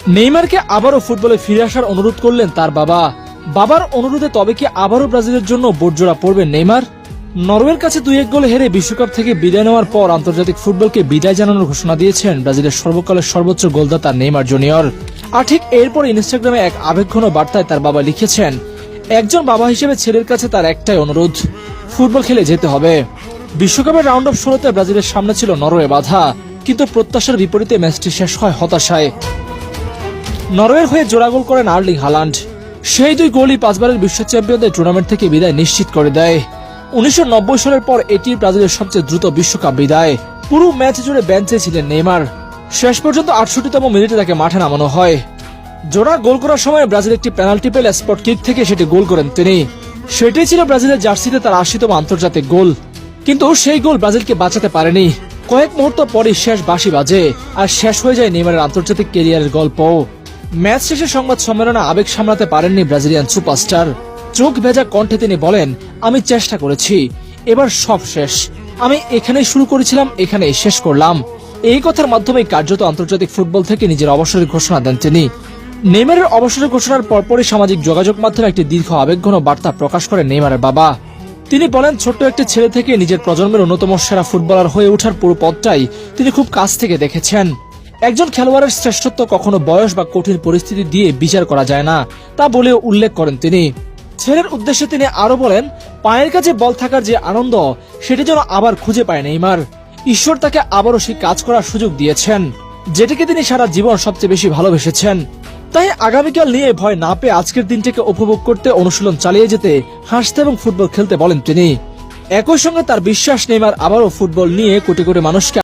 নেইমারকে আবারও ফুটবলে ফিরে আসার অনুরোধ করলেন তার বাবা। বাবার অনুরোধে তবে কি আবারও ব্রাজিলের জন্য বোটজোড়া পড়বেন নেইমার? নরওয়ের কাছে 2-1 গোলে হেরে বিশ্বকাপ থেকে বিদায় নেওয়ার পর আন্তর্জাতিক ফুটবলকে বিদায় জানানোর ঘোষণা দিয়েছেন ব্রাজিলের সর্বকালের সর্বোচ্চ গোলদাতা নেইমার জুনিয়র। আর ঠিক এরপর ইনস্টাগ্রামে এক আবেগঘন বার্তায় তার বাবা লিখেছেন, একজন বাবা হিসেবে ছেলের কাছে তার একটাই অনুরোধ, ফুটবল খেলে যেতে হবে। বিশ্বকাপের রাউন্ড অফ 16-তে ব্রাজিলের সামনে ছিল নরওয়ে বাধা, কিন্তু প্রত্যাশার বিপরীতে ম্যাচটি শেষ হয় হতাশায়। নরওয়ের হয়ে জোড়া গোল করেন আর্লিং হালান্ড। সেই 2 গোলই 5 বারের বিশ্ব চ্যাম্পিয়নদের টুর্নামেন্ট থেকে বিদায় নিশ্চিত করে দেয়। 1990 সালের পর এটি ব্রাজিলের সবচেয়ে দ্রুত বিশ্বকাপ বিদায়। পুরো ম্যাচ জুড়ে বেঞ্চে ছিলেন নেইমার। শেষ পর্যন্ত 68তম মিনিটে তাকে মাঠে নামানো হয়। জোড়া গোল করার সময় ব্রাজিল একটি পেনাল্টি পেলে স্পট কিক থেকে সেটি গোল করেন তিনি। সেটাই ছিল ব্রাজিলের জার্সিতে তার 80তম আন্তর্জাতিক গোল। কিন্তু সেই গোল ব্রাজিলকে বাঁচাতে পারেনি। কয়েক মুহূর্ত পরই শেষ বাঁশি বাজে, আর শেষ হয়ে যায় নেইমারের আন্তর্জাতিক ক্যারিয়ারের গল্প। ম্যাচ শেষে সংবাদ সম্মেলনে আবেগ সামলাতে পারেননি ব্রাজিলিয়ান সুপারস্টার। চোখ ভেজা কণ্ঠে তিনি বলেন, আমি চেষ্টা করেছি, এবার সব শেষ। আমি এখানেই শুরু করেছিলাম, এখানেই শেষ করলাম। এই কথার মাধ্যমে কার্যত আন্তর্জাতিক ফুটবল থেকে নিজের অবসরের ঘোষণা দেন তিনি। নেইমারের অবসরের ঘোষণার পরপরই সামাজিক যোগাযোগ মাধ্যমে একটি দীর্ঘ আবেগঘন বার্তা প্রকাশ করেন নেইমারের বাবা। তিনি বলেন, ছোট্ট একটি ছেলে থেকে নিজের প্রজন্মের অন্যতম সেরা ফুটবলার হয়ে ওঠার পুরো পথটাই তিনি খুব কাছ থেকে দেখেছেন। একজন খেলোয়াড়ের শ্রেষ্ঠত্ব কখনো বয়স বা কঠিন পরিস্থিতি দিয়ে বিচার করা যায় না, তা বলেও উল্লেখ করেন তিনি। ছেলের উদ্দেশ্যে তিনি আরো বলেন, পায়ের কাছে বল থাকার যে আনন্দ, সেটি যেন আবার খুঁজে পায় নেইমার। ঈশ্বর তাকে আবারও সেই কাজ করার সুযোগ দিয়েছেন, যেটিকে তিনি সারা জীবন সবচেয়ে বেশি ভালোবেসেছেন। তাই আগামীকাল নিয়ে ভয় না পেয়ে আজকের দিনটিকে উপভোগ করতে, অনুশীলন চালিয়ে যেতে, হাসতে এবং ফুটবল খেলতে বলেন তিনি। একই সঙ্গে তার বিশ্বাস নেইমার আবারও ফুটবল নিয়ে কোটি কোটি মানুষকে